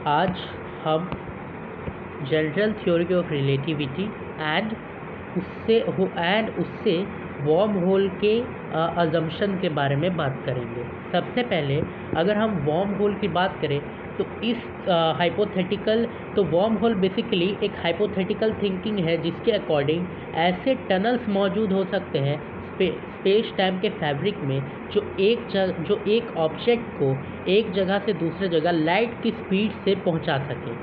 आज हम general theory of relativity and उससे वॉर्म होल के अजम्पशन के बारे में बात करेंगे। सबसे पहले अगर हम वॉर्म होल की बात करें तो इस वॉर्म होल बेसिकली एक हाइपोथेटिकल थिंकिंग है जिसके अकॉर्डिंग ऐसे टनल्स मौजूद हो सकते हैं स्पेस टाइम के फैब्रिक में जो एक ऑब्जेक्ट को एक जगह से दूसरे जगह लाइट की स्पीड से पहुंचा सके।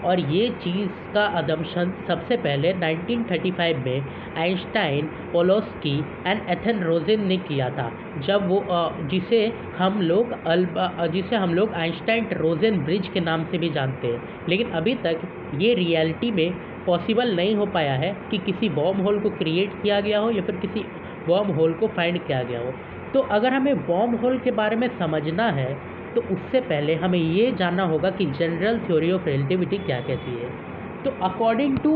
और ये चीज़ का अदम्पशन सबसे पहले 1935 में आइंस्टाइन, पोलोस्की एंड एथन रोजेन ने किया था, जब वो जिसे हम लोग आइंस्टाइन रोजेन ब्रिज के नाम से भी जानते हैं। लेकिन अभी तक ये रियलिटी में पॉसिबल नहीं हो पाया है कि किसी वॉर्म होल को क्रिएट किया गया हो या फिर किसी वॉर्म होल को फाइंड किया गया हो। तो अगर हमें वॉर्म होल के बारे में समझना है तो उससे पहले हमें ये जानना होगा कि जनरल थ्योरी ऑफ रिलेटिविटी क्या कहती है। तो according to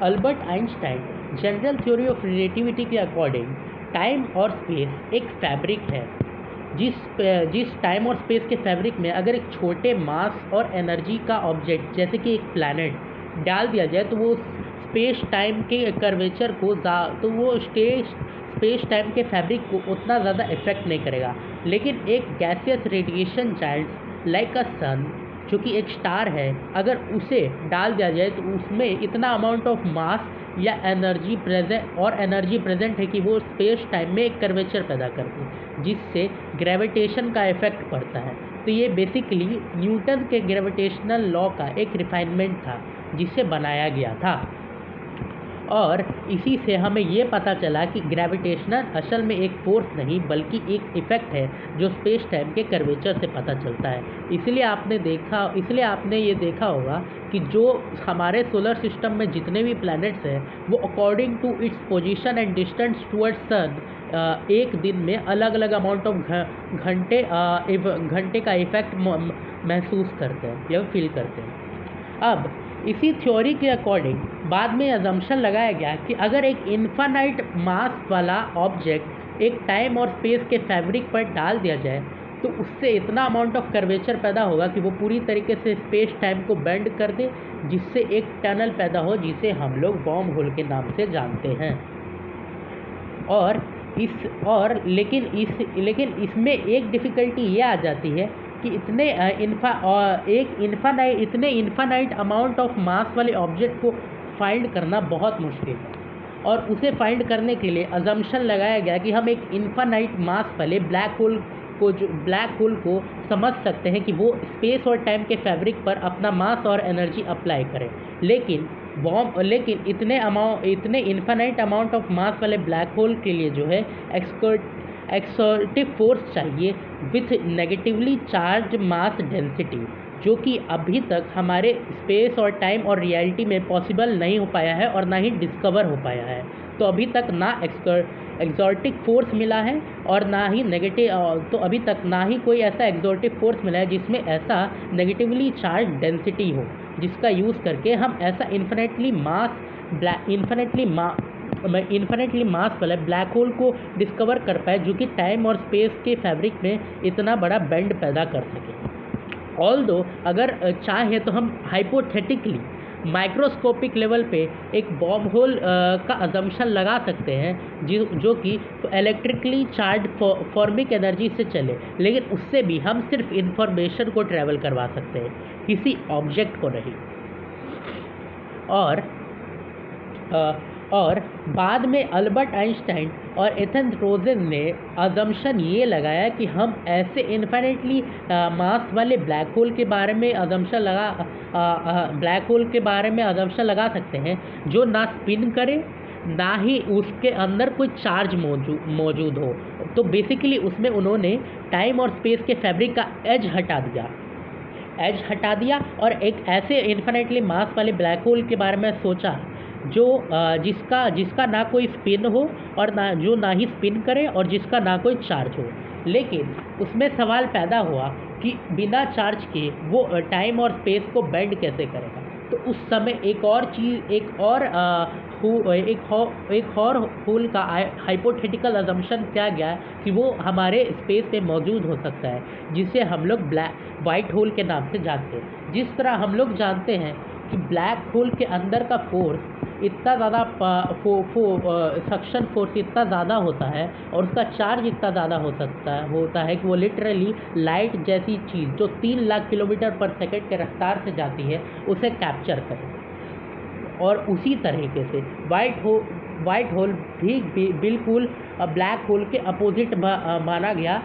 Albert Einstein, general theory of relativity के अकॉर्डिंग टाइम और स्पेस एक फैब्रिक है। जिस टाइम और स्पेस के फैब्रिक में अगर एक छोटे मास और एनर्जी का ऑब्जेक्ट जैसे कि एक प्लैनेट डाल दिया जाए तो वो स्पेस टाइम के कर्वेचर को स्पेस टाइम के फैब्रिक को उतना ज़्यादा इफेक्ट नहीं करेगा। लेकिन एक gaseous radiation child like a sun, जो कि एक स्टार है, अगर उसे डाल दिया जाए तो उसमें इतना अमाउंट ऑफ मास या एनर्जी प्रेजेंट है कि वो स्पेस टाइम में एक कर्वेचर पैदा करती है जिससे ग्रेविटेशन का इफेक्ट पड़ता है। तो ये बेसिकली न्यूटन के ग्रेविटेशनल लॉ का एक रिफाइनमेंट था जिसे बनाया गया था। और इसी से हमें ये पता चला कि ग्रेविटेशनल असल में एक फोर्स नहीं बल्कि एक इफ़ेक्ट है जो स्पेस टाइम के कर्वेचर से पता चलता है। इसलिए आपने ये देखा होगा कि जो हमारे सोलर सिस्टम में जितने भी प्लैनेट्स हैं वो according to its position and distance towards sun एक दिन में अलग अलग अमाउंट ऑफ घंटे का इफ़ेक्ट महसूस करते हैं या फील करते हैं। अब इसी थ्योरी के अकॉर्डिंग बाद में अजम्पशन लगाया गया कि अगर एक इन्फानाइट मास वाला ऑब्जेक्ट एक टाइम और स्पेस के फैब्रिक पर डाल दिया जाए तो उससे इतना अमाउंट ऑफ कर्वेचर पैदा होगा कि वो पूरी तरीके से स्पेस टाइम को बेंड कर दे, जिससे एक टनल पैदा हो जिसे हम लोग वॉर्म होल के नाम से जानते हैं। लेकिन इसमें एक डिफ़िकल्टी ये आ जाती है कि इतने इन्फानाइट अमाउंट ऑफ मास वाले ऑब्जेक्ट को फाइंड करना बहुत मुश्किल है। और उसे फाइंड करने के लिए अजम्पशन लगाया गया कि हम एक इन्फानाइट मास वाले ब्लैक होल को समझ सकते हैं कि वो स्पेस और टाइम के फैब्रिक पर अपना मास और एनर्जी अप्लाई करें। लेकिन इतने इन्फानाइट अमाउंट ऑफ मास वाले ब्लैक होल के लिए जो है एक्सर्टिव फोर्स चाहिए with negatively charge mass density, जो कि अभी तक हमारे स्पेस और टाइम और रियलिटी में पॉसिबल नहीं हो पाया है और ना ही डिस्कवर हो पाया है। तो अभी तक ना एक्सॉर्टिक फोर्स मिला है और ना ही कोई ऐसा एक्सॉर्टिक फोर्स मिला है जिसमें ऐसा नेगेटिवली चार्ज डेंसिटी हो, जिसका यूज़ करके हम ऐसा इन्फिनेटली मास वाला ब्लैक होल को डिस्कवर कर पाए जो कि टाइम और स्पेस के फैब्रिक में इतना बड़ा बेंड पैदा कर सके। ऑल्दो अगर चाहे तो हम हाइपोथेटिकली माइक्रोस्कोपिक लेवल पे एक वॉर्म होल का अजम्पशन लगा सकते हैं जो कि इलेक्ट्रिकली चार्ज फॉर्मिक एनर्जी से चले, लेकिन उससे भी हम सिर्फ इंफॉर्मेशन को ट्रैवल करवा सकते हैं, किसी ऑब्जेक्ट को नहीं। और बाद में अल्बर्ट आइंस्टाइन और एथन रोजेन ने अजम्पशन ये लगाया कि हम ऐसे इन्फिनेटली मास वाले ब्लैक होल के बारे में अजम्पशन लगा सकते हैं जो ना स्पिन करे ना ही उसके अंदर कोई चार्ज मौजूद हो। तो बेसिकली उसमें उन्होंने टाइम और स्पेस के फैब्रिक का एज हटा दिया और एक ऐसे इन्फिनेटली मास वाले ब्लैक होल के बारे में सोचा जो जिसका ना कोई स्पिन हो और ना ही स्पिन करे और जिसका ना कोई चार्ज हो। लेकिन उसमें सवाल पैदा हुआ कि बिना चार्ज के वो टाइम और स्पेस को बेंड कैसे करेगा। तो उस समय एक और एक और होल का हाइपोथेटिकल अजम्पशन किया गया है कि वो हमारे स्पेस में मौजूद हो सकता है, जिसे हम लोग वाइट होल के नाम से जानते हैं। जिस तरह हम लोग जानते हैं कि ब्लैक होल के अंदर का फोर्स इतना ज़्यादा सक्शन फोर्स इतना ज़्यादा होता है और उसका चार्ज इतना ज़्यादा होता है कि वो लिटरली लाइट जैसी चीज़ जो 3 लाख किलोमीटर पर सेकंड के रफ्तार से जाती है उसे कैप्चर करे। और उसी तरीके से वाइट होल भी बिल्कुल ब्लैक होल के अपोजिट माना गया।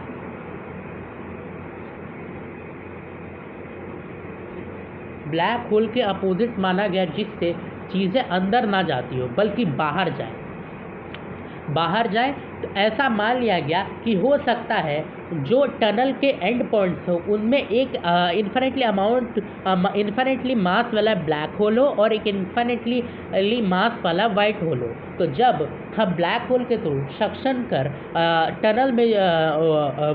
ब्लैक होल के अपोजिट माना गया, जिससे चीज़ें अंदर ना जाती हो बल्कि बाहर जाए। तो ऐसा मान लिया गया कि हो सकता है जो टनल के एंड पॉइंट्स हो उनमें एक इन्फिनिटली मास वाला ब्लैक होल हो और एक इन्फिनिटली मास वाला वाइट होल हो। तो जब हम ब्लैक होल के थ्रू सक्शन कर टनल में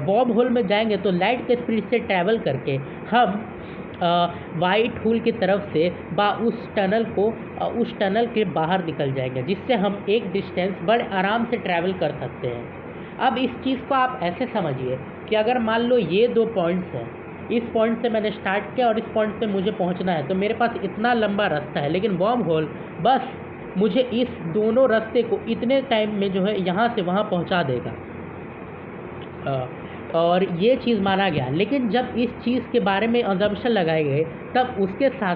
वॉर्म होल में जाएंगे तो लाइट के स्पीड से ट्रैवल करके हम वाइट होल की तरफ से उस टनल के बाहर निकल जाएंगे, जिससे हम एक डिस्टेंस बड़े आराम से ट्रैवल कर सकते हैं। अब इस चीज़ को आप ऐसे समझिए कि अगर मान लो ये 2 पॉइंट्स हैं, इस पॉइंट से मैंने स्टार्ट किया और इस पॉइंट पे मुझे पहुंचना है, तो मेरे पास इतना लंबा रास्ता है, लेकिन वर्म होल बस मुझे इस दोनों रास्ते को इतने टाइम में जो है यहाँ से वहाँ पहुँचा देगा। और ये चीज़ माना गया। लेकिन जब इस चीज़ के बारे में अजम्पशन लगाए गए तब उसके साथ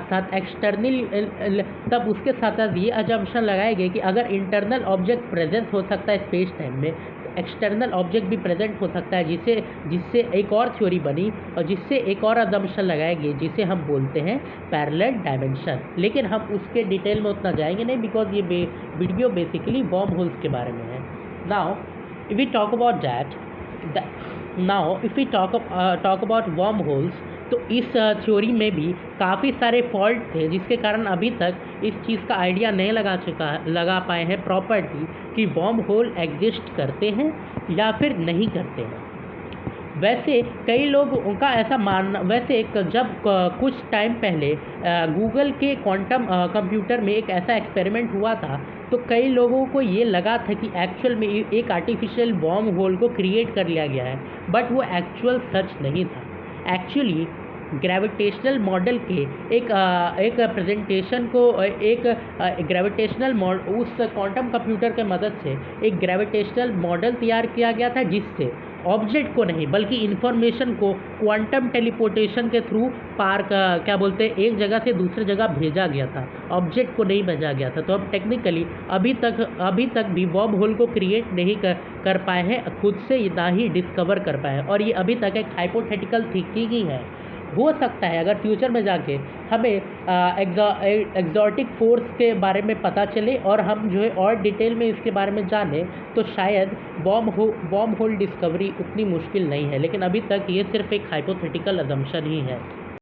साथ ये अजम्पशन लगाए गए कि अगर इंटरनल ऑब्जेक्ट प्रेजेंट हो सकता है स्पेस टाइम में, तो एक्सटर्नल ऑब्जेक्ट भी प्रेजेंट हो सकता है, जिससे एक और थ्योरी बनी और जिससे एक और अजम्पशन लगाए गए, जिसे हम बोलते हैं पैरेलल डायमेंशन। लेकिन हम उसके डिटेल में उतना जाएंगे नहीं, बिकॉज ये वीडियो बेसिकली वर्म होल्स के बारे में है। Now if we talk about wormholes, तो इस थ्योरी में भी काफ़ी सारे फॉल्ट थे, जिसके कारण अभी तक इस चीज़ का आइडिया नहीं लगा पाए हैं प्रॉपर्टी कि वर्म होल एग्जिस्ट करते हैं या फिर नहीं करते हैं। वैसे कई लोगों का ऐसा मानना, जब कुछ टाइम पहले गूगल के क्वांटम कंप्यूटर में एक ऐसा एक्सपेरिमेंट हुआ था, तो कई लोगों को ये लगा था कि एक्चुअल में एक आर्टिफिशियल वर्म होल को क्रिएट कर लिया गया है, बट वो एक्चुअल सच नहीं था। एक्चुअली ग्रेविटेशनल मॉडल के एक प्रेजेंटेशन को उस क्वांटम कंप्यूटर के मदद से एक ग्रेविटेशनल मॉडल तैयार किया गया था, जिससे ऑब्जेक्ट को नहीं बल्कि इंफॉर्मेशन को क्वांटम टेलीपोर्टेशन के थ्रू एक जगह से दूसरी जगह भेजा गया था, ऑब्जेक्ट को नहीं भेजा गया था। तो अब टेक्निकली अभी तक भी वर्म होल को क्रिएट नहीं कर पाए हैं खुद से, ना ही डिस्कवर कर पाए हैं, और ये अभी तक एक हाइपोथेटिकल थिंकिंग ही है। हो सकता है अगर फ्यूचर में जाके हमें एक्सोटिक फोर्स के बारे में पता चले और हम जो है और डिटेल में इसके बारे में जानें, तो शायद वर्म होल डिस्कवरी उतनी मुश्किल नहीं है। लेकिन अभी तक ये सिर्फ एक हाइपोथेटिकल अजम्पशन ही है।